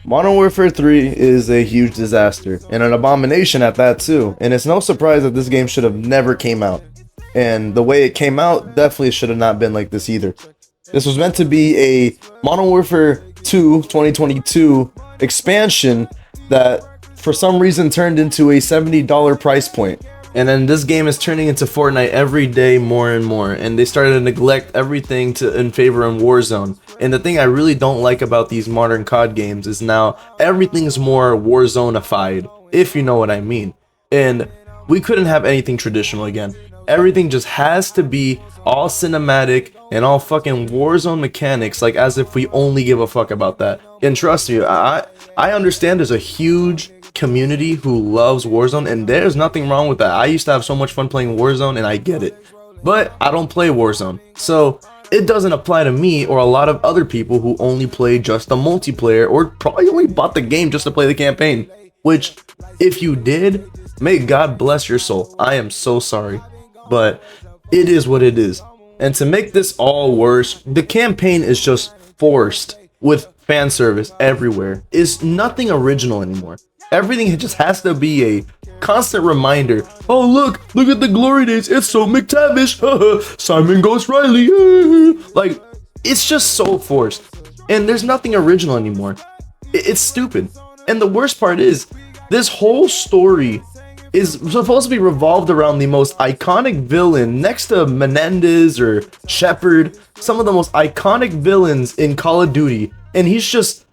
Modern Warfare 3 is a huge disaster, and an abomination at that too, and it's no surprise that this game should have never came out. And the way it came out definitely should have not been like this either. This was meant to be a Modern Warfare 2 2022 expansion that for some reason turned into a $70 price point. And then this game is turning into Fortnite every day more and more, and they started to neglect everything in favor of Warzone. And the thing I really don't like about these modern COD games is now everything's more Warzone-ified, if you know what I mean. And we couldn't have anything traditional again. Everything just has to be all cinematic and all fucking Warzone mechanics, like as if we only give a fuck about that. And trust me, I understand there's a huge community who loves Warzone, and there's nothing wrong with that. I used to have so much fun playing Warzone, and I get it. But I don't play Warzone, so it doesn't apply to me or a lot of other people who only play just the multiplayer or probably only bought the game just to play the campaign. Which, if you did, may God bless your soul. I am so sorry. But it is what it is. And to make this all worse, the campaign is just forced with fan service everywhere. It's nothing original anymore. Everything just has to be a constant reminder. Oh, look at the glory days. It's so McTavish. Simon Ghost Riley. Like, it's just so forced. And there's nothing original anymore. It's stupid. And the worst part is, this whole story is supposed to be revolved around the most iconic villain next to Menendez or Shepard, some of the most iconic villains in Call of Duty, and he's just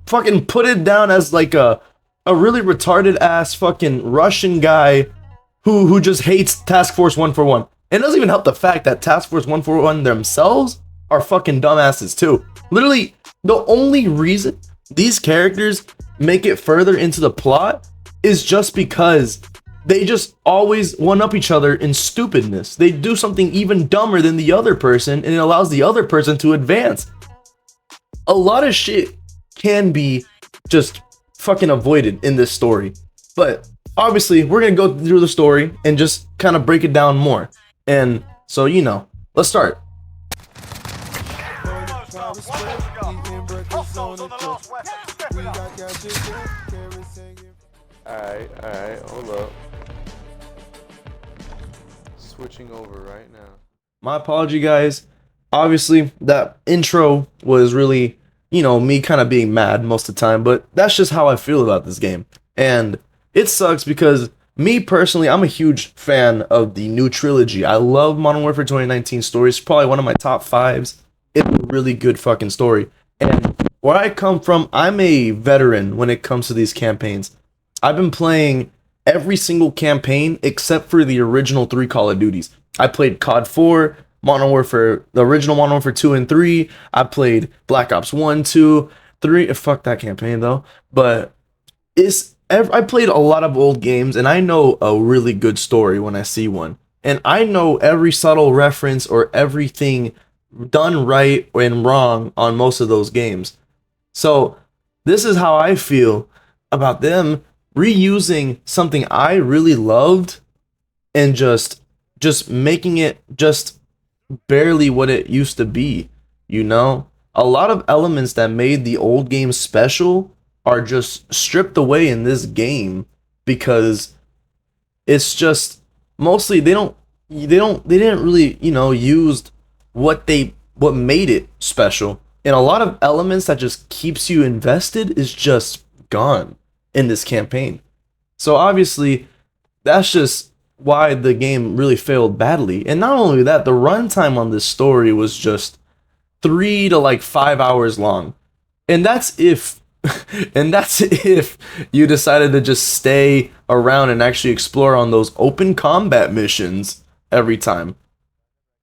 fucking put it down as like a really retarded ass fucking Russian guy who just hates Task Force 141. And it doesn't even help the fact that Task Force 141 themselves are fucking dumbasses too. Literally, the only reason these characters make it further into the plot is just because they just always one-up each other in stupidness. They do something even dumber than the other person, and it allows the other person to advance. A lot of shit can be just fucking avoided in this story. But obviously, we're gonna go through the story and just kind of break it down more. And so, you know, let's start. Alright, hold up. Switching over right now. My apology, guys. Obviously, that intro was really, you know, me kind of being mad most of the time, but that's just how I feel about this game. And it sucks because me personally, I'm a huge fan of the new trilogy. I love Modern Warfare 2019 story. It's probably one of my top 5s. It's a really good fucking story. And where I come from, I'm a veteran when it comes to these campaigns. I've been playing every single campaign except for the original 3 Call of Duties. I played COD 4, Modern Warfare, the original Modern Warfare 2 and 3. I played Black Ops 1, 2, 3. Fuck that campaign though. But I played a lot of old games, and I know a really good story when I see one. And I know every subtle reference or everything done right and wrong on most of those games. So this is how I feel about them reusing something I really loved and just making it just barely what it used to be, you know? A lot of elements that made the old game special are just stripped away in this game because it's just mostly they didn't really, you know, use what made it special. And a lot of elements that just keeps you invested is just gone in this campaign. So obviously, that's just why the game really failed badly. And not only that, the runtime on this story was just 3 to 5 hours long. And that's if you decided to just stay around and actually explore on those open combat missions every time.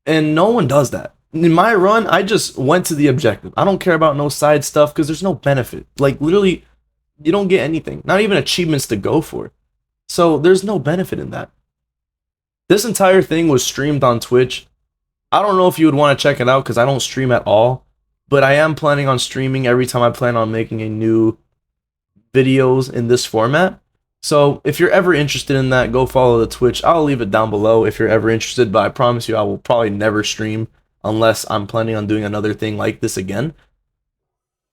And no one does that. In my run, I just went to the objective. I don't care about no side stuff because there's no benefit. Like, literally, you don't get anything. Not even achievements to go for. So there's no benefit in that. This entire thing was streamed on Twitch. I don't know if you would want to check it out because I don't stream at all. But I am planning on streaming every time I plan on making a new videos in this format. So if you're ever interested in that, go follow the Twitch. I'll leave it down below if you're ever interested. But I promise you I will probably never stream unless I'm planning on doing another thing like this again.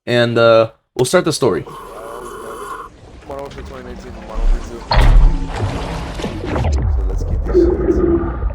And we'll we'll start the story. Modern Warfare 2019 and Modern Warfare 2. So let's keep this shit.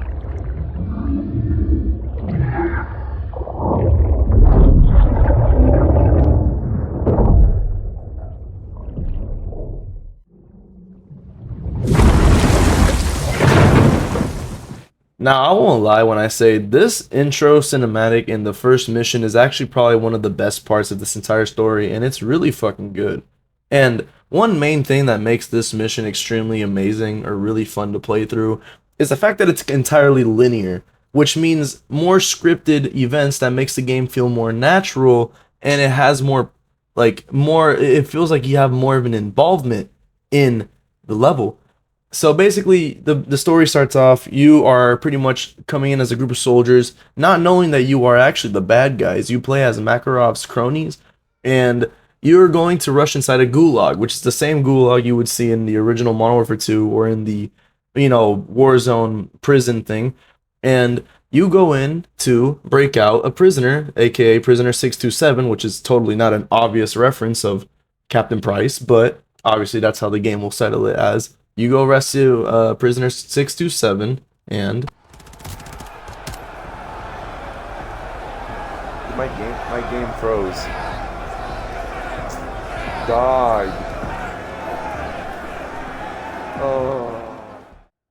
Now, I won't lie when I say this intro cinematic in the first mission is actually probably one of the best parts of this entire story, and it's really fucking good. And one main thing that makes this mission extremely amazing or really fun to play through is the fact that it's entirely linear, which means more scripted events that makes the game feel more natural, and it has more, it feels like you have more of an involvement in the level. So basically, the story starts off, you are pretty much coming in as a group of soldiers, not knowing that you are actually the bad guys. You play as Makarov's cronies, and you're going to rush inside a gulag, which is the same gulag you would see in the original Modern Warfare 2 or in the, Warzone prison thing. And you go in to break out a prisoner, aka Prisoner 627, which is totally not an obvious reference of Captain Price, but obviously that's how the game will settle it as. You go rescue prisoner 627, and My game froze. Died. Oh.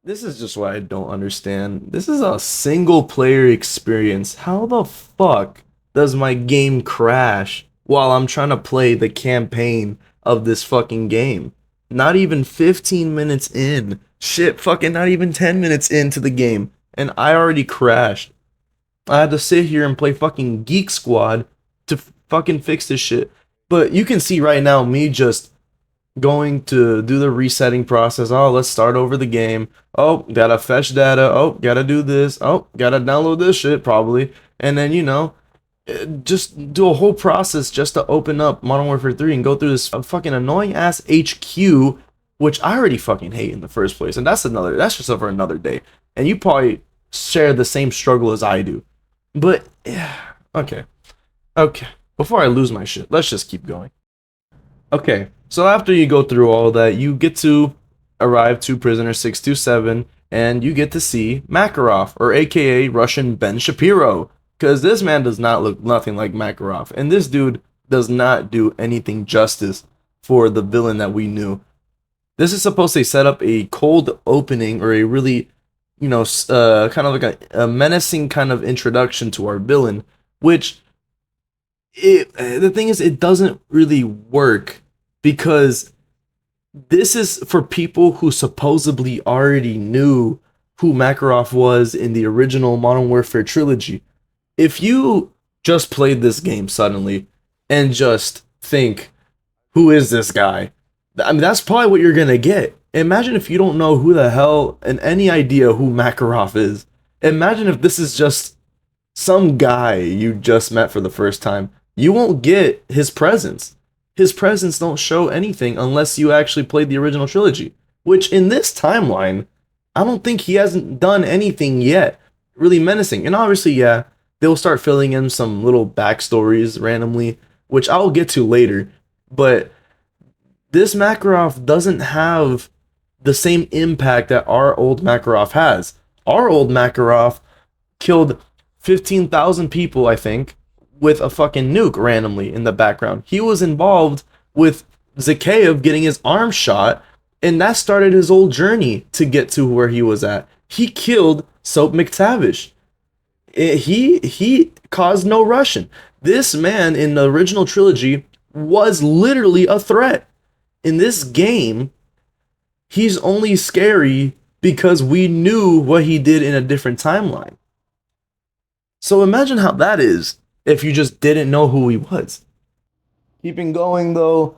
this is just what I don't understand. This is a single player experience. How the fuck does my game crash while I'm trying to play the campaign of this fucking game? Not even 15 minutes in. Shit, fucking not even 10 minutes into the game. And I already crashed. I had to sit here and play fucking Geek Squad to fucking fix this shit. But you can see right now me just going to do the resetting process. Oh, let's start over the game. Oh, gotta fetch data. Oh, gotta do this. Oh, gotta download this shit probably. And then, just do a whole process just to open up Modern Warfare 3 and go through this fucking annoying ass HQ, which I already fucking hate in the first place. And that's just for another day. And you probably share the same struggle as I do. But yeah, okay. Before I lose my shit, let's just keep going. Okay, so after you go through all that, you get to arrive to Prisoner 627, and you get to see Makarov, or aka Russian Ben Shapiro. Because this man does not look nothing like Makarov. And this dude does not do anything justice for the villain that we knew. This is supposed to set up a cold opening, or a really, kind of like a menacing kind of introduction to our villain. Which, the thing is, it doesn't really work. Because this is for people who supposedly already knew who Makarov was in the original Modern Warfare trilogy. If you just played this game suddenly and just think, who is this guy? I mean, that's probably what you're gonna get. Imagine if you don't know who the hell and any idea who Makarov is. Imagine if this is just some guy you just met for the first time. You won't get his presence. His presence don't show anything unless you actually played the original trilogy. Which in this timeline, I don't think he hasn't done anything yet really menacing. And obviously, yeah, they'll start filling in some little backstories randomly, which I'll get to later. But this Makarov doesn't have the same impact that our old Makarov has. Our old Makarov killed 15,000 people, I think, with a fucking nuke randomly in the background. He was involved with Zakhaev getting his arm shot, and that started his old journey to get to where he was at. He killed Soap McTavish. He caused no Russian. This man in the original trilogy was literally a threat. In this game, he's only scary because we knew what he did in a different timeline. So imagine how that is if you just didn't know who he was. Keeping going though,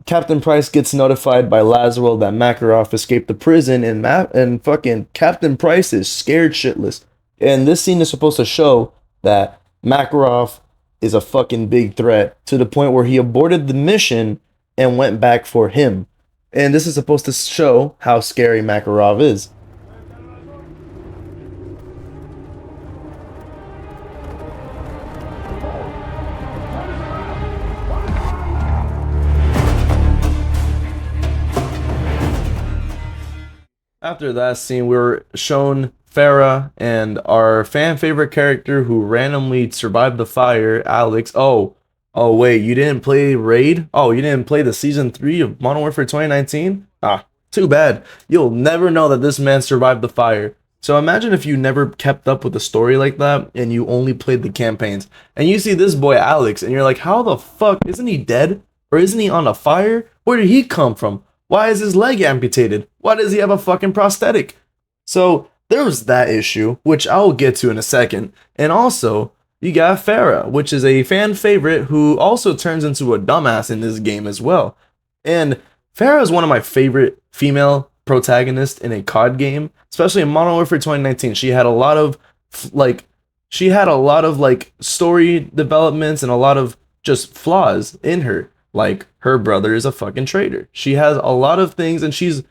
Captain Price gets notified by Laswell that Makarov escaped the prison, and fucking Captain Price is scared shitless. And this scene is supposed to show that Makarov is a fucking big threat to the point where he aborted the mission and went back for him. And this is supposed to show how scary Makarov is. after that scene, we were shown Farah and our fan favorite character who randomly survived the fire, Alex. Oh, wait, you didn't play Raid? Oh, you didn't play the season 3 of Modern Warfare 2019? Ah, too bad. You'll never know that this man survived the fire. So imagine if you never kept up with a story like that and you only played the campaigns. And you see this boy, Alex, and you're like, how the fuck? Isn't he dead? Or isn't he on a fire? Where did he come from? Why is his leg amputated? Why does he have a fucking prosthetic? So there was that issue, which I'll get to in a second. And also, you got Farah, which is a fan favorite who also turns into a dumbass in this game as well. And Farah is one of my favorite female protagonists in a COD game, especially in Modern Warfare 2019. She had a lot of story developments and a lot of just flaws in her. Like, her brother is a fucking traitor. She has a lot of things and she's,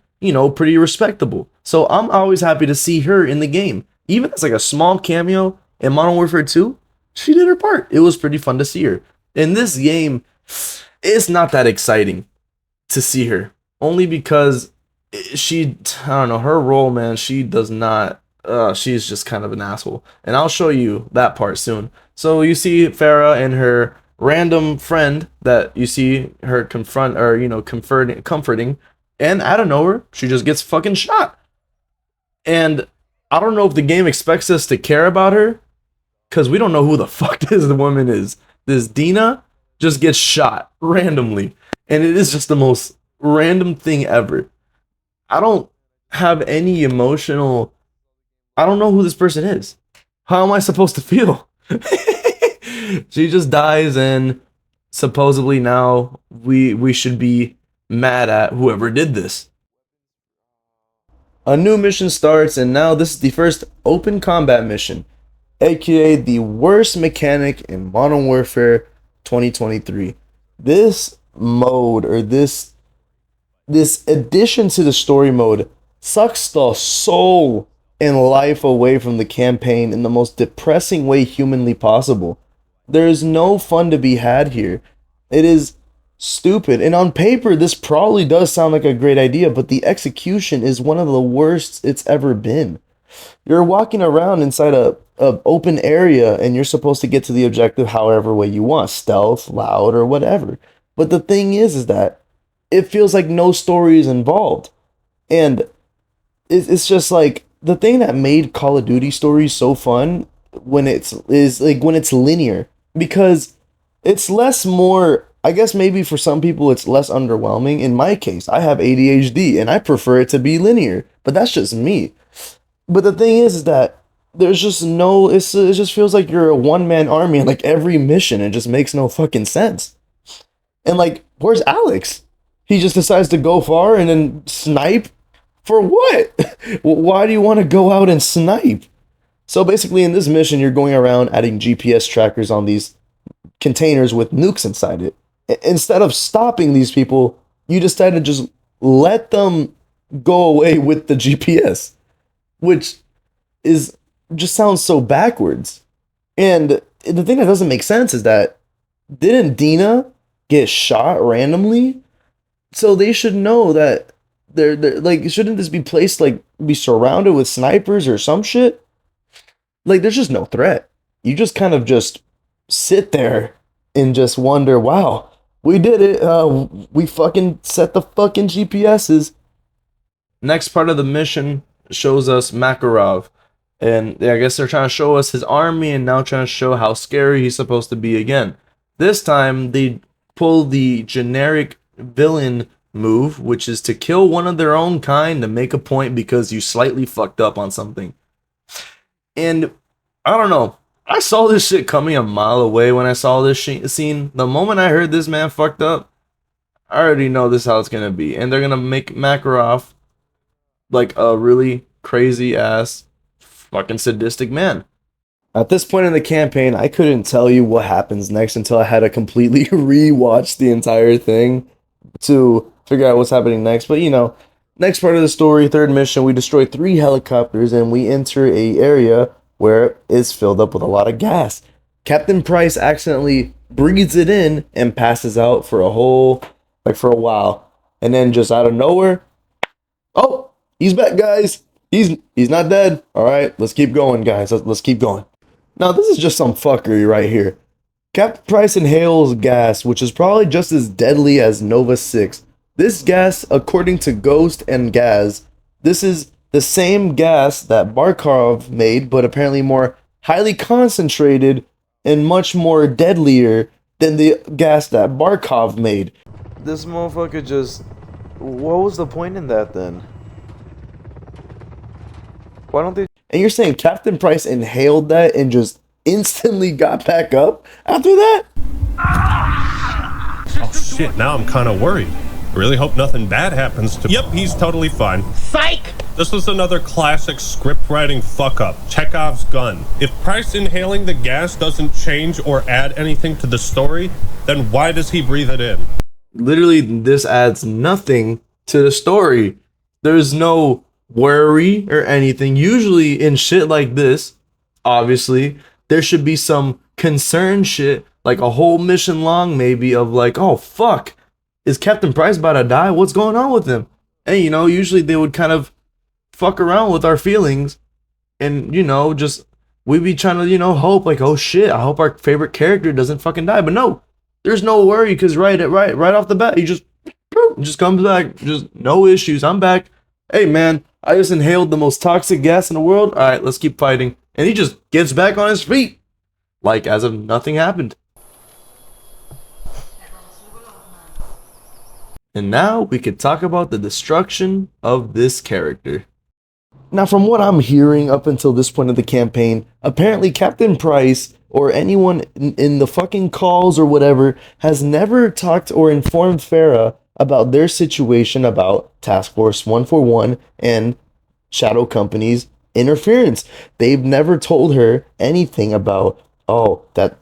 pretty respectable. So I'm always happy to see her in the game. Even as like a small cameo in Modern Warfare 2, she did her part. It was pretty fun to see her. In this game, it's not that exciting to see her. Only because I don't know, her role, man, she does not, she's just kind of an asshole. And I'll show you that part soon. So you see Farah and her random friend that you see her confront, or, comforting, and out of nowhere, she just gets fucking shot. And I don't know if the game expects us to care about her, because we don't know who the fuck this woman is. This Dina just gets shot randomly. And it is just the most random thing ever. I don't have any emotional... I don't know who this person is. How am I supposed to feel? She just dies, and supposedly now we should be mad at whoever did this. A new mission starts, and now this is the first open combat mission, aka the worst mechanic in Modern Warfare 2023. This mode, or this addition to the story mode, sucks the soul and life away from the campaign in the most depressing way humanly possible. There is no fun to be had here. It is stupid, and on paper this probably does sound like a great idea, but the execution is one of the worst it's ever been. You're walking around inside a open area, and you're supposed to get to the objective however way you want, stealth, loud, or whatever. But the thing is that it feels like no story is involved. And it's just like, the thing that made Call of Duty stories so fun when it's linear, because it's more, I guess maybe for some people it's less underwhelming. In my case, I have ADHD and I prefer it to be linear, but that's just me. But the thing is that there's just no, it just feels like you're a one-man army in like every mission. It just makes no fucking sense. And like, where's Alex? He just decides to go far and then snipe? For what? Why do you want to go out and snipe? So basically in this mission, you're going around adding GPS trackers on these containers with nukes inside it. Instead of stopping these people, you decide to just let them go away with the GPS, which just sounds so backwards. And the thing that doesn't make sense is that, didn't Dina get shot randomly? So they should know that they're like, shouldn't this be placed, like, be surrounded with snipers or some shit? Like, there's just no threat. You just kind of just sit there and just wonder, wow, we did it. We fucking set the fucking GPSs. Next part of the mission shows us Makarov. And I guess they're trying to show us his army, and now trying to show how scary he's supposed to be again. This time, they pull the generic villain move, which is to kill one of their own kind to make a point because you slightly fucked up on something. And I don't know, I saw this shit coming a mile away when I saw this scene. The moment I heard this man fucked up, I already know this is how it's gonna be. And they're gonna make Makarov like a really crazy ass fucking sadistic man. At this point in the campaign, I couldn't tell you what happens next until I had to completely rewatch the entire thing to figure out what's happening next. But next part of the story, third mission, we destroy 3 helicopters and we enter a area where it's filled up with a lot of gas. Captain Price accidentally breathes it in and passes out for a while. And then just out of nowhere, oh, He's back, guys. He's not dead. All right, let's keep going, guys. Let's keep going. Now, this is just some fuckery right here. Captain Price inhales gas, which is probably just as deadly as Nova 6. This gas, according to Ghost and Gaz, this is the same gas that Barkov made, but apparently more highly concentrated and much more deadlier than the gas that Barkov made. This motherfucker just... What was the point in that then? Why don't they... And you're saying Captain Price inhaled that and just instantly got back up after that? Oh shit, now I'm kind of worried. I really hope nothing bad happens to... Yep, he's totally fine. Psych! This was another classic script writing fuck up. Chekhov's gun. If Price inhaling the gas doesn't change or add anything to the story, then why does he breathe it in? Literally, this adds nothing to the story. There's no worry or anything. Usually in shit like this, obviously, there should be some concern shit, like a whole mission long maybe, of like, oh fuck, is Captain Price about to die? What's going on with him? And you know, usually they would kind of fuck around with our feelings, and you know, just we'd be trying to, you know, hope like, oh shit, I hope our favorite character doesn't fucking die. But no, there's no worry, because right off the bat, he just comes back, just no issues. I'm back. Hey man, I just inhaled the most toxic gas in the world. All right, let's keep fighting. And he just gets back on his feet, like as if nothing happened. And now we could talk about the destruction of this character. Now, from what I'm hearing up until this point of the campaign, apparently Captain Price or anyone in the fucking calls or whatever has never talked or informed Farah about their situation about Task Force 141 and Shadow Company's interference. They've never told her anything about, oh, that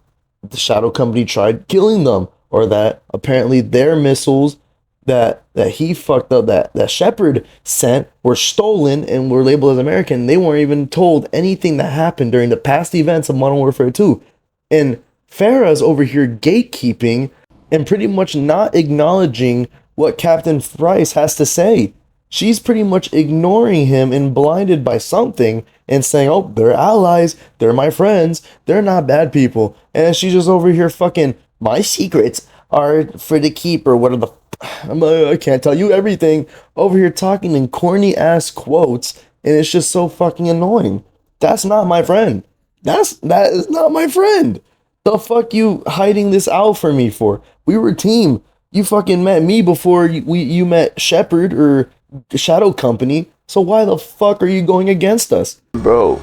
the Shadow Company tried killing them, or that apparently their missiles that he fucked up, that Shepard sent, were stolen and were labeled as American. They weren't even told anything that happened during the past events of Modern Warfare 2. And Farah's over here gatekeeping and pretty much not acknowledging what Captain Price has to say. She's pretty much ignoring him and blinded by something and saying, oh, they're allies, they're my friends, they're not bad people. And she's just over here fucking, my secrets are for the keep, or whatever the I can't tell you everything, over here talking in corny ass quotes, and it's just so fucking annoying. That's not my friend. That is not my friend. The fuck you hiding this out for me for? We were a team. You fucking met me before you met Shepard or Shadow Company. So why the fuck are you going against us? Bro,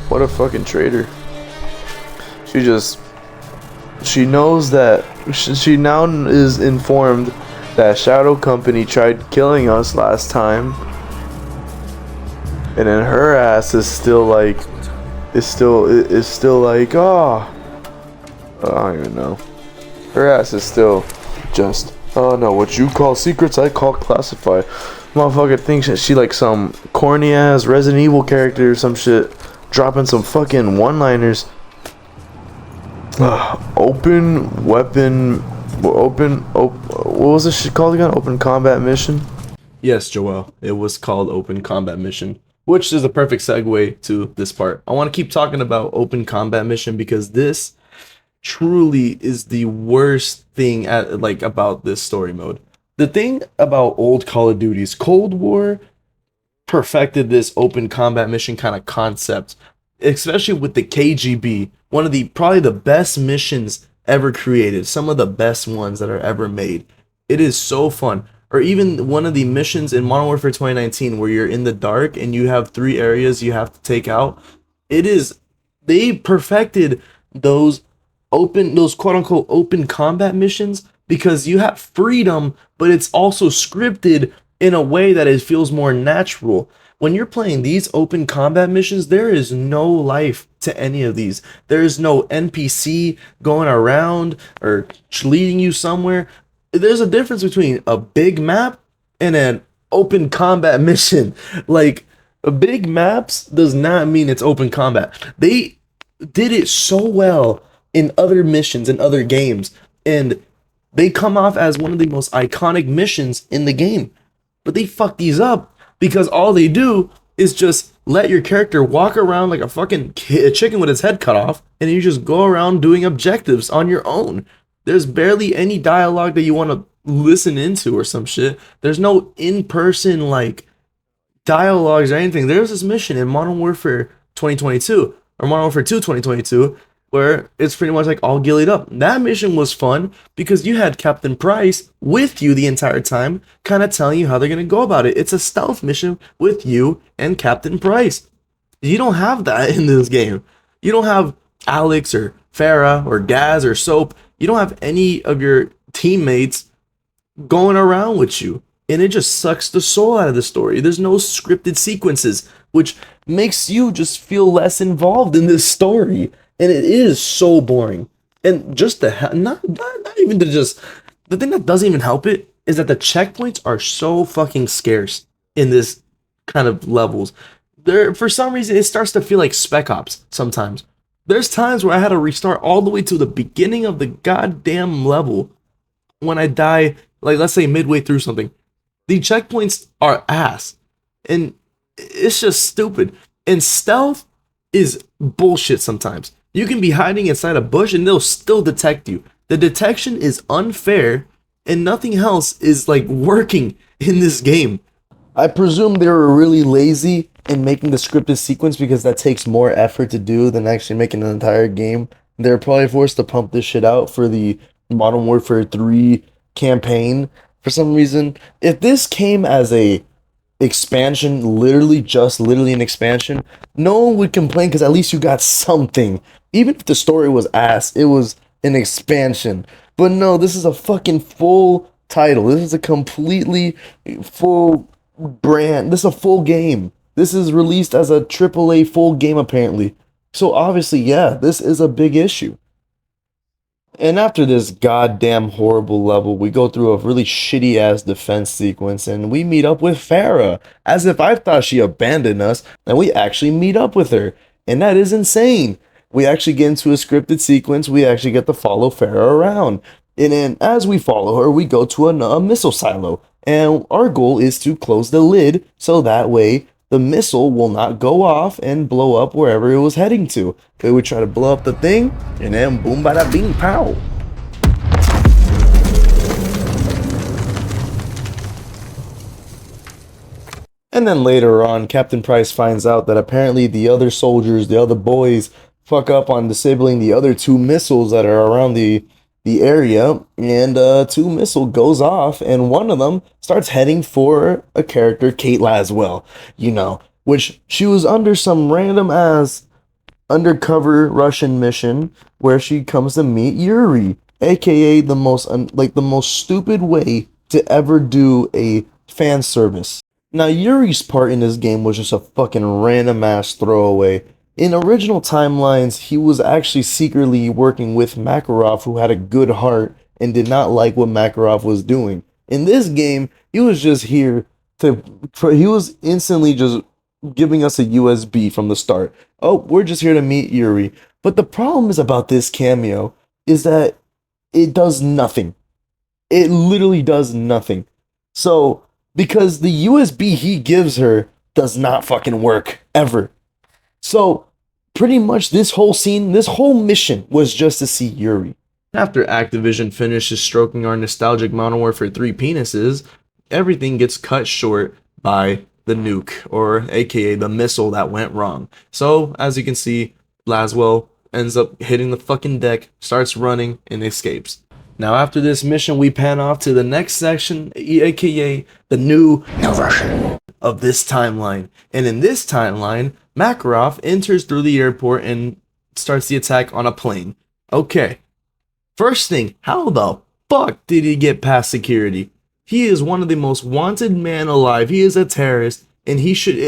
what a fucking traitor. She knows that, she now is informed that Shadow Company tried killing us last time, and then her ass is still like, oh, I don't even know. Her ass is still just, oh no, what you call secrets, I call classified. Motherfucker thinks she like some corny ass Resident Evil character or some shit, dropping some fucking one-liners. Open weapon, what was this shit called again? Open combat mission? Yes, Joel, it was called Open Combat Mission, which is a perfect segue to this part. I want to keep talking about Open Combat Mission because this truly is the worst thing about this story mode. The thing about old Call of Duty's Cold War perfected this Open Combat Mission kind of concept, especially with the KGB, one of the probably the best missions ever created, some of the best ones that are ever made. It is so fun. Or even one of the missions in Modern Warfare 2019 where you're in the dark and you have 3 areas you have to take out. They perfected those quote unquote open combat missions because you have freedom, but it's also scripted in a way that it feels more natural. When you're playing these open combat missions, there is no life to any of these. There is no NPC going around or leading you somewhere. There's a difference between a big map and an open combat mission. Like, big maps does not mean it's open combat. They did it so well in other missions and other games, and they come off as one of the most iconic missions in the game. But they fucked these up because all they do is just let your character walk around like a fucking chicken with its head cut off, and you just go around doing objectives on your own. There's barely any dialogue that you want to listen into or some shit. There's no in-person like dialogues or anything. There's this mission in Modern Warfare 2022 or Modern Warfare 2 2022 where it's pretty much like all gillied up. That mission was fun because you had Captain Price with you the entire time, kind of telling you how they're going to go about it. It's a stealth mission with you and Captain Price. You don't have that in this game. You don't have Alex or Farah or Gaz or Soap. You don't have any of your teammates going around with you. And it just sucks the soul out of the story. There's no scripted sequences, which makes you just feel less involved in this story. And it is so boring. And just not even to just, the thing that doesn't even help it is that the checkpoints are so fucking scarce in this kind of levels. For some reason, it starts to feel like Spec Ops sometimes. There's times where I had to restart all the way to the beginning of the goddamn level when I die, like let's say midway through something. The checkpoints are ass. And it's just stupid. And stealth is bullshit sometimes. You can be hiding inside a bush and they'll still detect you. The detection is unfair and nothing else is like working in this game. I presume they were really lazy in making the scripted sequence because that takes more effort to do than actually making an entire game. They're probably forced to pump this shit out for the Modern Warfare 3 campaign for some reason. If this came as a expansion, literally an expansion, no one would complain because at least you got something. Even if the story was ass, it was an expansion. But no, this is a fucking full title. This is a completely full brand. This is a full game. This is released as a AAA full game apparently. So obviously, yeah, this is a big issue. And after this goddamn horrible level, we go through a really shitty ass defense sequence and we meet up with Farah. As if I thought she abandoned us, and we actually meet up with her. And that is insane. We actually get into a scripted sequence. We actually get to follow Farah around. And then as we follow her, we go to a missile silo. And our goal is to close the lid so that way the missile will not go off and blow up wherever it was heading to. Okay, we try to blow up the thing, and then boom, bada, bing, pow. And then later on, Captain Price finds out that apparently the other soldiers, the other boys, fuck up on disabling the other two missiles that are around the area, and two missile goes off, and one of them starts heading for a character, Kate Laswell, you know, which she was under some random ass undercover Russian mission where she comes to meet Yuri, aka the most stupid way to ever do a fan service. Now Yuri's part in this game was just a fucking random ass throwaway. In original timelines, he was actually secretly working with Makarov, who had a good heart and did not like what Makarov was doing. In this game, he was just here he was instantly just giving us a USB from the start. Oh, we're just here to meet Yuri. But the problem is about this cameo is that it does nothing. It literally does nothing. So, because the USB he gives her does not fucking work, ever. So, pretty much this whole scene, this whole mission was just to see Yuri. After Activision finishes stroking our nostalgic Modern Warfare 3 penises, everything gets cut short by the nuke, or aka the missile that went wrong. So, as you can see, Laswell ends up hitting the fucking deck, starts running, and escapes. Now after this mission, we pan off to the next section, aka the new version of this timeline. And in this timeline, Makarov enters through the airport and starts the attack on a plane. Okay. First thing, how the fuck did he get past security? He is one of the most wanted men alive. He is a terrorist, and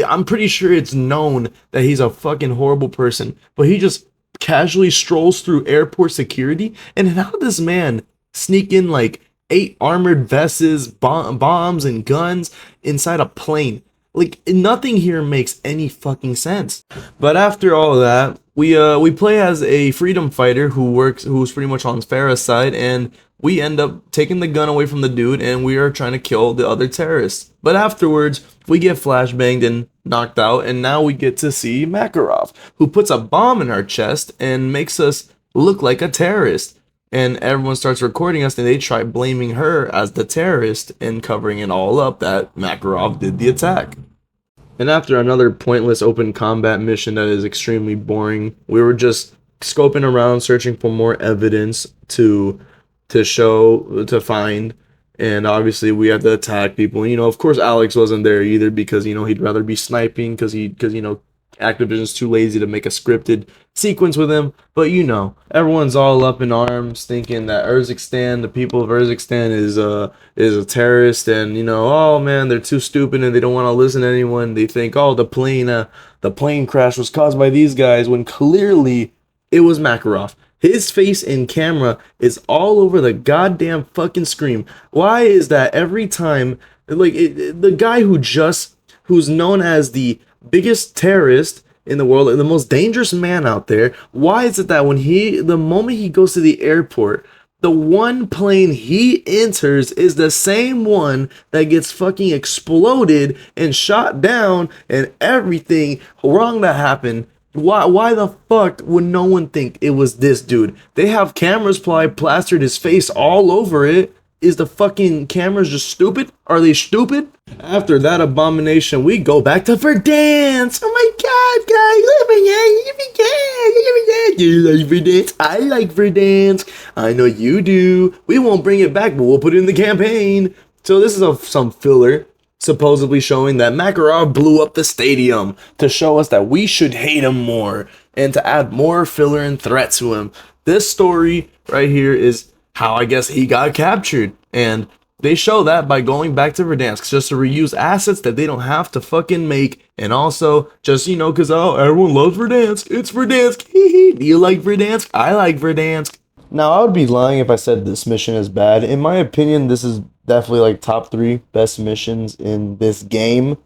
I'm pretty sure it's known that he's a fucking horrible person, but he just casually strolls through airport security. And how did this man sneak in like 8 armored vests, bombs, and guns inside a plane? Like, nothing here makes any fucking sense. But after all of that, we play as a freedom fighter who's pretty much on Farah's side, and we end up taking the gun away from the dude and we are trying to kill the other terrorists. But afterwards, we get flashbanged and knocked out, and now we get to see Makarov, who puts a bomb in our chest and makes us look like a terrorist. And everyone starts recording us, and they try blaming her as the terrorist and covering it all up that Makarov did the attack. And after another pointless open combat mission that is extremely boring, we were just scoping around, searching for more evidence to find. And obviously we had to attack people. You know, of course Alex wasn't there either because, you know, he'd rather be sniping because you know, Activision's too lazy to make a scripted sequence with him. But you know, everyone's all up in arms thinking that Urzikstan, the people of Urzikstan is a terrorist, and you know, oh man, they're too stupid and they don't want to listen to anyone. They think, oh, the plane crash was caused by these guys, when clearly it was Makarov. His face in camera is all over the goddamn fucking screen. Why is that every time, like, the guy who's known as the biggest terrorist in the world and the most dangerous man out there, why is it that the moment he goes to the airport, the one plane he enters is the same one that gets fucking exploded and shot down and everything wrong that happened? Why the fuck would no one think it was this dude? They have cameras plastered his face all over it. Is the fucking cameras just stupid? Are they stupid? After that abomination, we go back to Verdansk. Oh my god, guys. You like Verdansk? I like Verdansk. I know you do. We won't bring it back, but we'll put it in the campaign. So this is some filler, supposedly showing that Makarov blew up the stadium to show us that we should hate him more and to add more filler and threat to him. This story right here is how I guess he got captured, and they show that by going back to Verdansk just to reuse assets that they don't have to fucking make, and also just, you know, because oh, everyone loves Verdansk, it's Verdansk, do you like Verdansk? I like Verdansk. Now, I would be lying if I said this mission is bad. In my opinion, this is definitely like top 3 best missions in this game.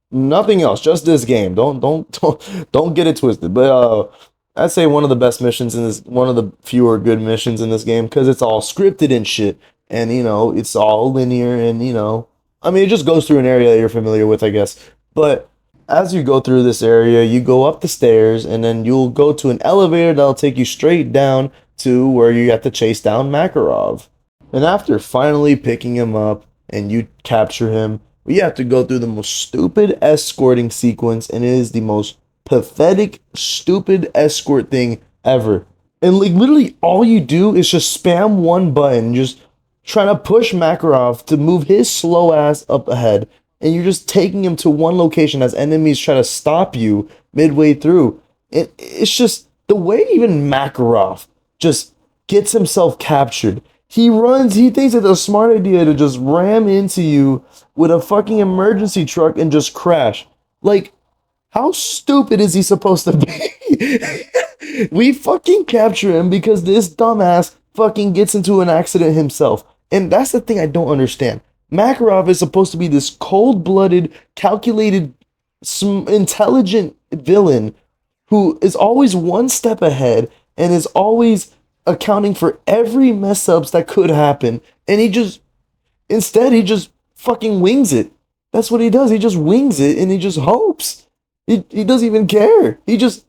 Nothing else, just this game. Don't get it twisted. But I'd say one of the best missions in this, one of the fewer good missions in this game, because it's all scripted and shit, and you know, it's all linear, and you know, I mean, it just goes through an area that you're familiar with, I guess. But as you go through this area, you go up the stairs, and then you'll go to an elevator that'll take you straight down to where you have to chase down Makarov. And after finally picking him up and you capture him, we have to go through the most stupid escorting sequence, and it is the most pathetic, stupid escort thing ever. And like literally all you do is just spam one button, just trying to push Makarov to move his slow ass up ahead, and you're just taking him to one location as enemies try to stop you midway through. It's just the way even Makarov just gets himself captured. He thinks it's a smart idea to just ram into you with a fucking emergency truck and just crash. Like, how stupid is he supposed to be? We fucking capture him because this dumbass fucking gets into an accident himself. And that's the thing I don't understand. Makarov is supposed to be this cold-blooded, calculated, intelligent villain who is always one step ahead and is always accounting for every mess-ups that could happen. And he just fucking wings it. That's what he does. He just wings it and he just hopes. He doesn't even care. He just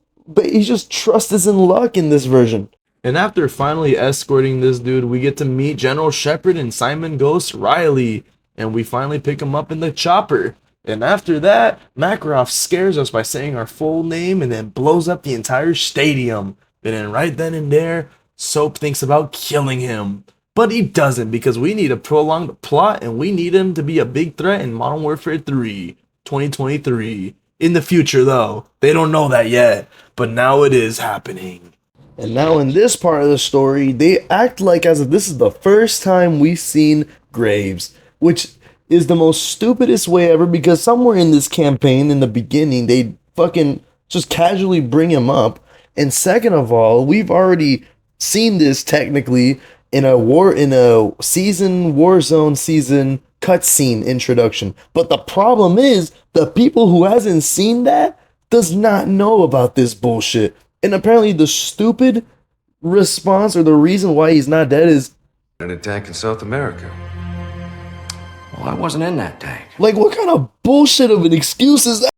trusts his in luck in this version. And after finally escorting this dude, we get to meet General Shepard and Simon Ghost Riley, and we finally pick him up in the chopper. And after that, Makarov scares us by saying our full name and then blows up the entire stadium. And then right then and there, Soap thinks about killing him. But he doesn't, because we need to prolong the plot and we need him to be a big threat in Modern Warfare 3, 2023. In the future, though. They don't know that yet, but now it is happening. And now in this part of the story, they act like as if this is the first time we've seen Graves, which is the most stupidest way ever, because somewhere in this campaign, in the beginning, they fucking just casually bring him up. And second of all, we've already seen this technically in a Warzone season cutscene introduction. But the problem is, the people who hasn't seen that does not know about this bullshit. And apparently the stupid response or the reason why he's not dead is, a tank in South America. Well, I wasn't in that tank. Like, what kind of bullshit of an excuse is that?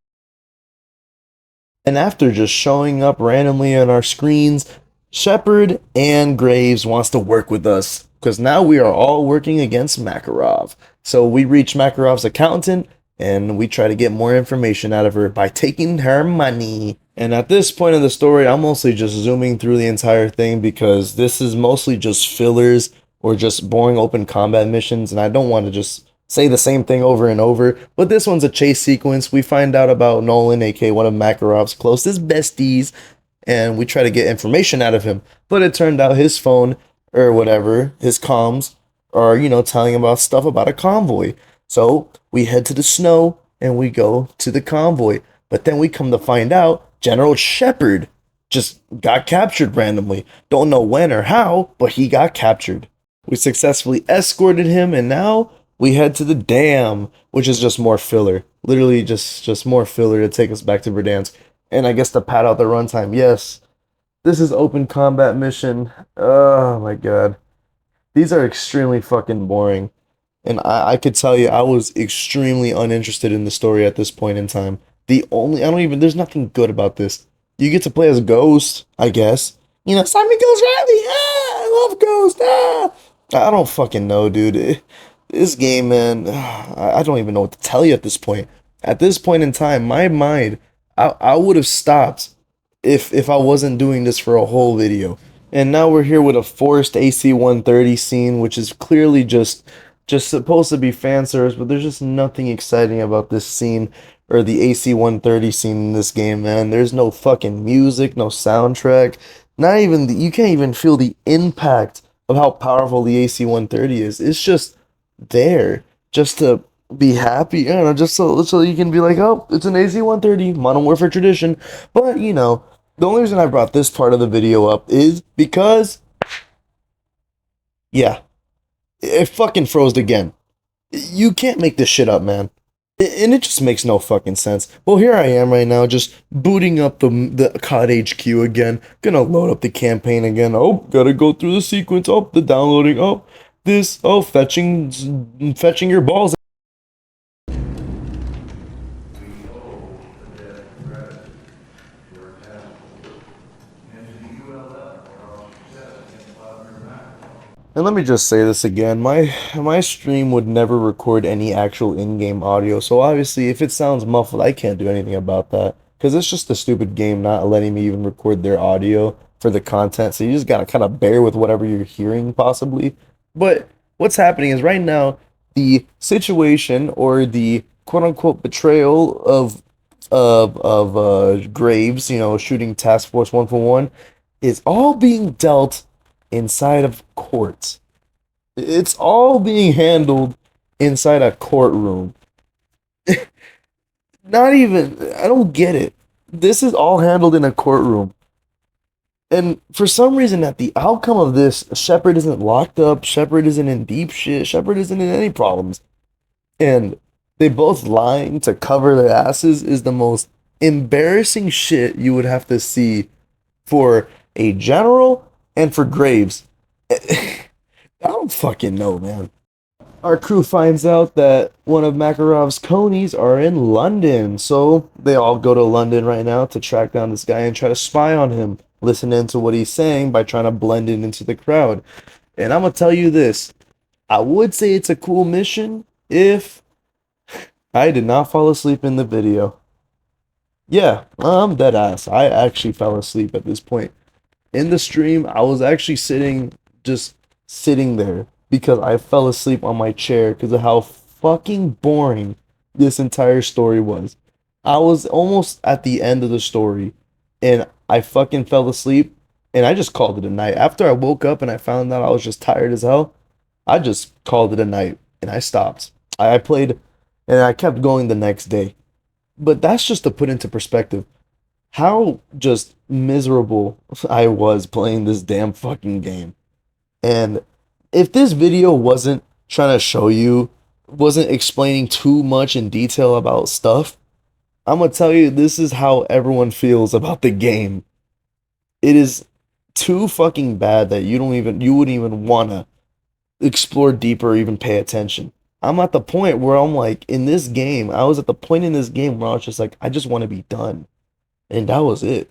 And after just showing up randomly on our screens, Shepard and Graves wants to work with us because now we are all working against Makarov. So we reach Makarov's accountant and we try to get more information out of her by taking her money. And at this point in the story, I'm mostly just zooming through the entire thing because this is mostly just fillers or just boring open combat missions, and I don't want to just say the same thing over and over. But this one's a chase sequence. We find out about Nolan, aka one of Makarov's closest besties, and we try to get information out of him. But it turned out his phone, or whatever, his comms, are, telling him about stuff about a convoy. So we head to the snow, and we go to the convoy. But then we come to find out General Shepard just got captured randomly. Don't know when or how, but he got captured. We successfully escorted him, and now we head to the dam, which is just more filler. Literally just more filler to take us back to Verdansk. And I guess to pad out the runtime, yes, this is open combat mission. Oh my god. These are extremely fucking boring. And I could tell you, I was extremely uninterested in the story at this point in time. There's nothing good about this. You get to play as Ghost, I guess. Simon Ghost Riley, I love Ghost, I don't fucking know, dude. This game, man, I don't even know what to tell you at this point. At this point in time, my mind, I would have stopped if I wasn't doing this for a whole video. And now we're here with a forced AC-130 scene, which is clearly just supposed to be fan service, but there's just nothing exciting about this scene or the AC-130 scene in this game, man. There's no fucking music, no soundtrack, you can't even feel the impact of how powerful the AC-130 is. It's just there, just to be happy, just so you can be like, oh, it's an AC-130, Modern Warfare tradition. But, the only reason I brought this part of the video up is because, yeah, it fucking froze again. You can't make this shit up, man. And it just makes no fucking sense. Well, here I am right now, just booting up the COD HQ again. Gonna load up the campaign again. Oh, gotta go through the sequence. Oh, the downloading. Oh, this. Oh, fetching your balls. And let me just say this again, my stream would never record any actual in-game audio, so obviously if it sounds muffled, I can't do anything about that, because it's just a stupid game not letting me even record their audio for the content, so you just gotta kind of bear with whatever you're hearing, possibly. But what's happening is right now, the situation, or the quote-unquote betrayal of Graves, shooting Task Force 141, is all being dealt inside of courts. It's all being handled inside a courtroom. Not even, I don't get it. This is all handled in a courtroom. And for some reason, at the outcome of this, Shepard isn't locked up, Shepard isn't in deep shit, Shepard isn't in any problems. And they both lying to cover their asses is the most embarrassing shit you would have to see for a general and for Graves. I don't fucking know, man. Our crew finds out that one of Makarov's conies are in London, so they all go to London right now to track down this guy and try to spy on him, listen into what he's saying by trying to blend in into the crowd. And I'm gonna tell you this, I would say it's a cool mission if I did not fall asleep in the video. Yeah, I'm dead ass. I actually fell asleep at this point. In the stream, I was actually just sitting there because I fell asleep on my chair because of how fucking boring this entire story was. I was almost at the end of the story and I fucking fell asleep and I just called it a night. After I woke up and I found out I was just tired as hell, I just called it a night and I stopped. I played and I kept going the next day. But that's just to put into perspective how just miserable I was playing this damn fucking game. And if this video wasn't trying to show you, wasn't explaining too much in detail about stuff, I'm gonna tell you this is how everyone feels about the game. It is too fucking bad that you wouldn't even wanna explore deeper or even pay attention. I'm at the point where I'm like, in this game, I was at the point in this game where I was just like, I just want to be done. And that was it.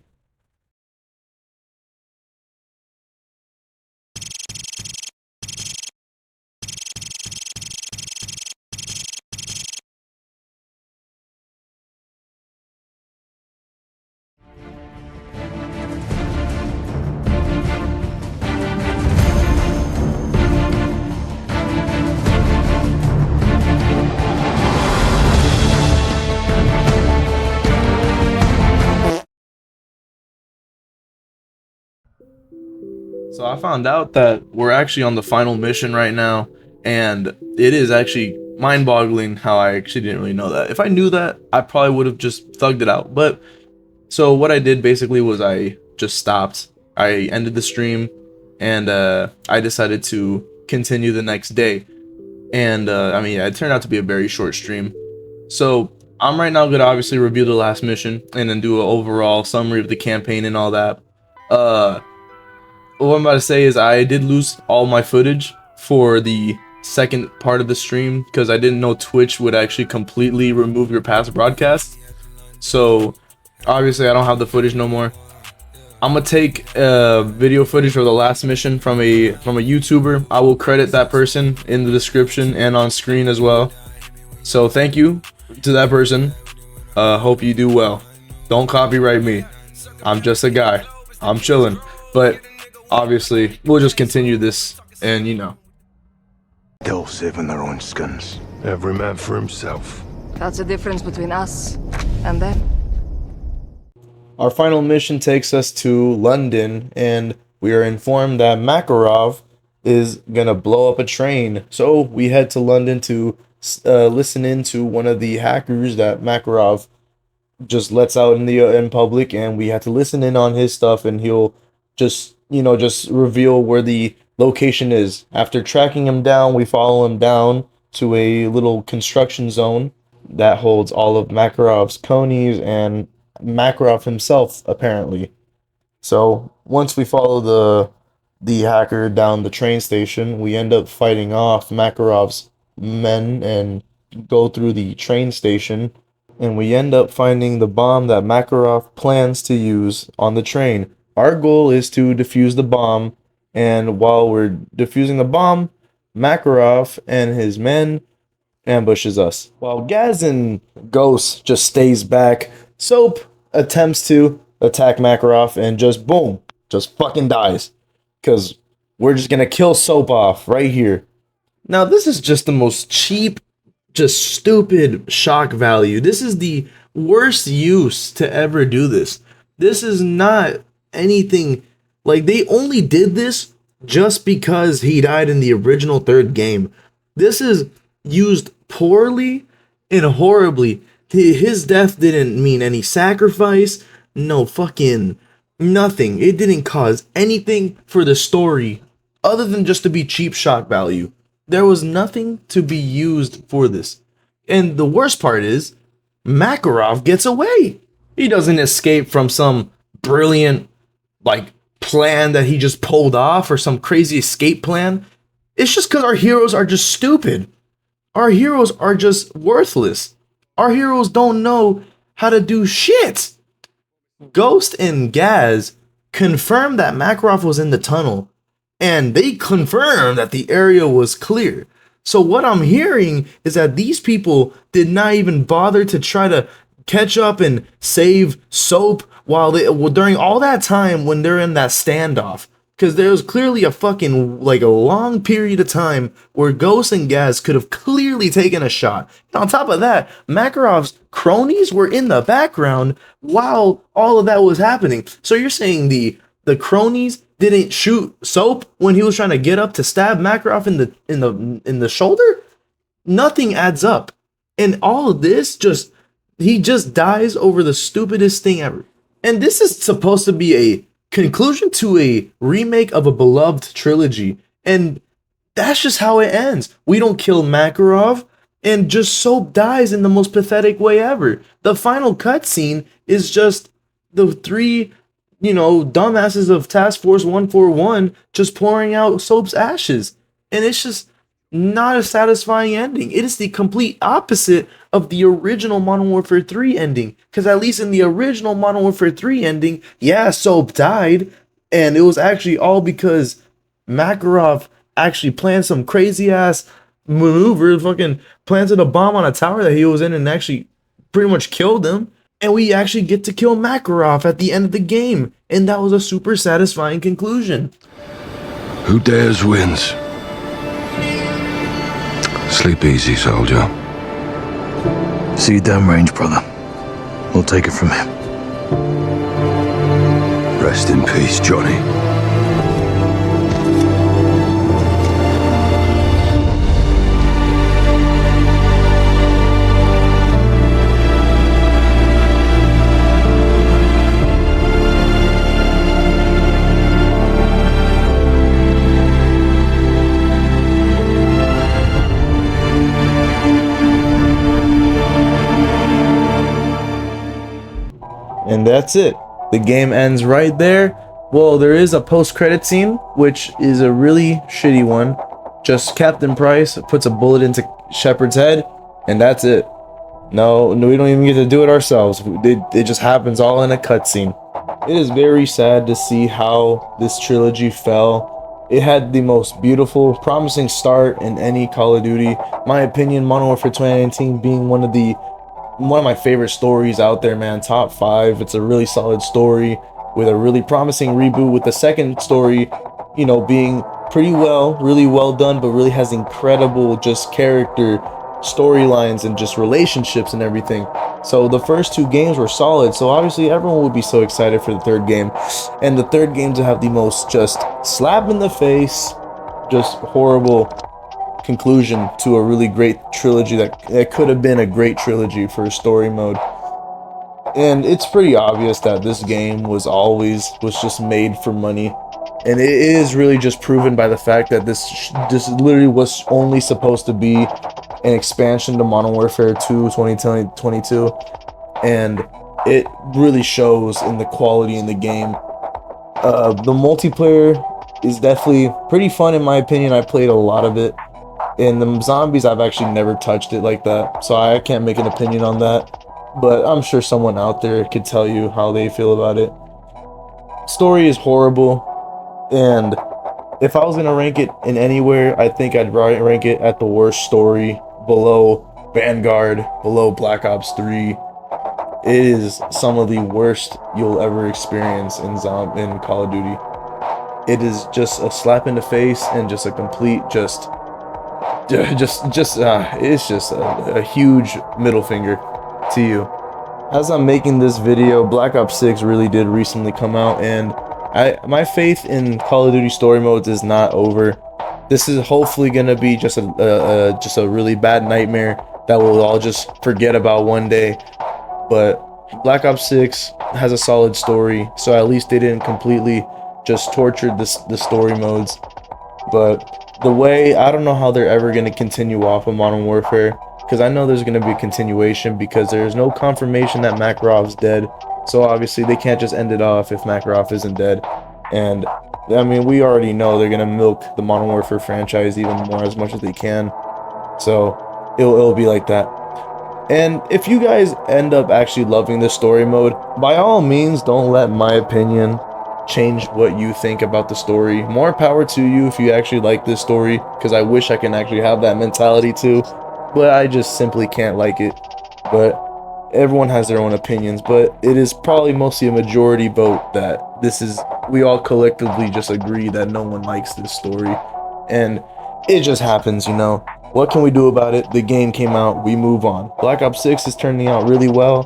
So I found out that we're actually on the final mission right now, and it is actually mind-boggling how I actually didn't really know that. If I knew that, I probably would have just thugged it out. But so what I did basically was I just stopped. I ended the stream, and I decided to continue the next day. And I mean, yeah, it turned out to be a very short stream. So I'm right now gonna obviously review the last mission and then do an overall summary of the campaign and all that. What I'm about to say is I did lose all my footage for the second part of the stream because I didn't know Twitch would actually completely remove your past broadcast. So obviously I don't have the footage no more. I'm gonna take video footage for the last mission from a YouTuber. I will credit that person in the description and on screen as well. So thank you to that person. Hope you do well. Don't copyright me. I'm just a guy. I'm chilling. But obviously, we'll just continue this, and They're all saving their own skins. Every man for himself. That's the difference between us and them. Our final mission takes us to London, and we are informed that Makarov is gonna blow up a train. So we head to London to listen in to one of the hackers that Makarov just lets out in public, and we have to listen in on his stuff, and he'll just reveal where the location is. After tracking him down, we follow him down to a little construction zone that holds all of Makarov's conies and Makarov himself, apparently. So once we follow the hacker down the train station, we end up fighting off Makarov's men and go through the train station, and we end up finding the bomb that Makarov plans to use on the train. Our goal is to defuse the bomb, and while we're defusing the bomb, Makarov and his men ambushes us. While Gaz and Ghost just stays back, Soap attempts to attack Makarov and just boom, just fucking dies. Because we're just gonna kill Soap off right here. Now this is just the most cheap, just stupid shock value. This is the worst use to ever do this. This is not anything, like, they only did this just because he died in the original third game. This is used poorly and horribly. His death didn't mean any sacrifice, no fucking nothing. It didn't cause anything for the story other than just to be cheap shock value. There was nothing to be used for this. And the worst part is Makarov gets away. He doesn't escape from some brilliant plan that he just pulled off or some crazy escape plan. It's just because our heroes are just stupid. Our heroes are just worthless. Our heroes don't know how to do shit. Ghost and Gaz confirmed that Makarov was in the tunnel, and they confirmed that the area was clear. So what I'm hearing is that these people did not even bother to try to catch up and save Soap during all that time when they're in that standoff. Because there was clearly a long period of time where Ghost and Gaz could have clearly taken a shot. And on top of that, Makarov's cronies were in the background while all of that was happening. So you're saying the cronies didn't shoot Soap when he was trying to get up to stab Makarov in the shoulder? Nothing adds up. And all of this he just dies over the stupidest thing ever. And this is supposed to be a conclusion to a remake of a beloved trilogy, and that's just how it ends. We don't kill Makarov, and just Soap dies in the most pathetic way ever. The final cutscene is just the three, dumbasses of Task Force 141 just pouring out Soap's ashes. and it's just not a satisfying ending. It is the complete opposite of the original Modern Warfare 3 ending. Because at least in the original Modern Warfare 3 ending, yeah, Soap died, and it was actually all because Makarov actually planned some crazy ass maneuver, fucking planted a bomb on a tower that he was in and actually pretty much killed him. And we actually get to kill Makarov at the end of the game. And that was a super satisfying conclusion. Who dares wins. Sleep easy, soldier. See you downrange, brother. We'll take it from him. Rest in peace, Johnny. And that's it. The game ends right there. Well, there is a post-credit scene, which is a really shitty one. Just Captain Price puts a bullet into Shepard's head, and that's it. No, we don't even get to do it ourselves. It just happens all in a cutscene. It is very sad to see how this trilogy fell. It had the most beautiful, promising start in any Call of Duty. My opinion, Modern Warfare 2019 being one of my favorite stories out there, man. Top 5. It's a really solid story with a really promising reboot, with the second story, you know, being really well done, but really has incredible just character, storylines, and just relationships and everything. So the first 2 games were solid, so obviously everyone would be so excited for the third game. And the third game to have the most just slap in the face, just horrible conclusion to a really great trilogy that could have been a great trilogy for a story mode. And it's pretty obvious that this game was just made for money, and it is really just proven by the fact that this literally was only supposed to be an expansion to Modern Warfare 2 2022, and it really shows in the quality in the game. The multiplayer is definitely pretty fun in my opinion. I played a lot of it. And the zombies, I've actually never touched it like that, so I can't make an opinion on that. But I'm sure someone out there could tell you how they feel about it. Story is horrible, and if I was gonna rank it in anywhere, I think I'd rank it at the worst story, below Vanguard, below Black Ops 3. It is some of the worst you'll ever experience in Call of Duty. It is just a slap in the face and just a complete it's just a huge middle finger to you. As I'm making this video, Black Ops 6 really did recently come out, and my faith in Call of Duty story modes is not over. This is hopefully gonna be just a really bad nightmare that we'll all just forget about one day. But Black Ops 6 has a solid story, so at least they didn't completely just torture the story modes. But the way, I don't know how they're ever going to continue off of Modern Warfare, because I know there's going to be a continuation, because there's no confirmation that Makarov's dead. So obviously they can't just end it off if Makarov isn't dead. And I mean, we already know they're going to milk the Modern Warfare franchise even more, as much as they can. So it'll be like that. And if you guys end up actually loving this story mode, by all means, don't let my opinion change what you think about the story. More power to you if you actually like this story, because I wish I can actually have that mentality too, but I just simply can't like it. But everyone has their own opinions, but it is probably mostly a majority vote that we all collectively just agree that no one likes this story, and it just happens, you know. What can we do about it? The game came out, we move on. Black Ops 6 is turning out really well,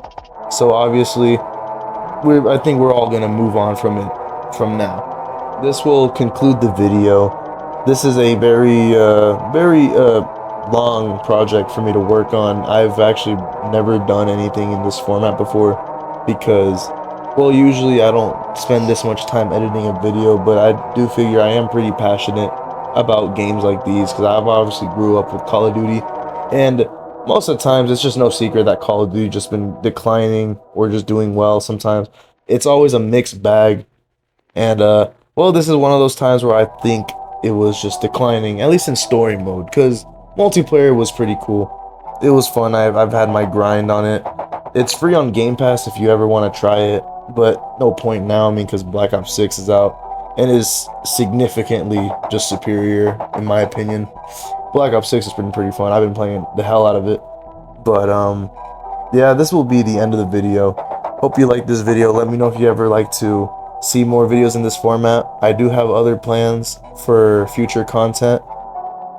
so obviously I think we're all gonna move on from it from now. This will conclude the video. This is a very long project for me to work on. I've actually never done anything in this format before, because, well, usually I don't spend this much time editing a video, but I do figure I am pretty passionate about games like these, because I've obviously grew up with Call of Duty, and most of the times it's just no secret that Call of Duty just been declining or just doing well. Sometimes it's always a mixed bag. And well, this is one of those times where I think it was just declining, at least in story mode, because multiplayer was pretty cool. It was fun. I've had my grind on it. It's free on Game Pass if you ever want to try it, but no point now, I mean, because Black Ops 6 is out and is significantly just superior, in my opinion. Black Ops 6 has been pretty fun. I've been playing the hell out of it. But, yeah, this will be the end of the video. Hope you liked this video. Let me know if you ever like to see more videos in this format. I do have other plans for future content,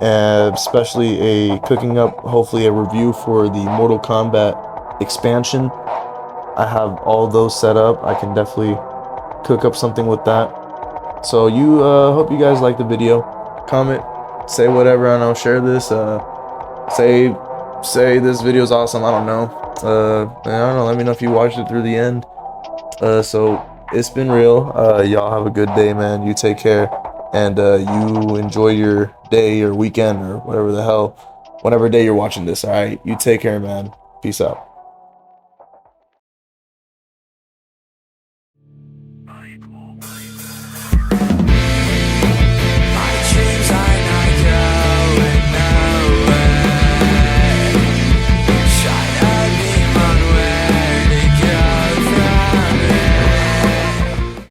especially a cooking up, hopefully a review for the Mortal Kombat expansion. I have all those set up. I can definitely cook up something with that. So hope you guys like the video. Comment, say whatever, I don't know, share this, say this video is awesome, I don't know. I don't know, let me know if you watched it through the end. So it's been real. Y'all have a good day, man. You take care, and you enjoy your day or weekend or whatever the hell, whatever day you're watching this. All right, you take care, man. Peace out.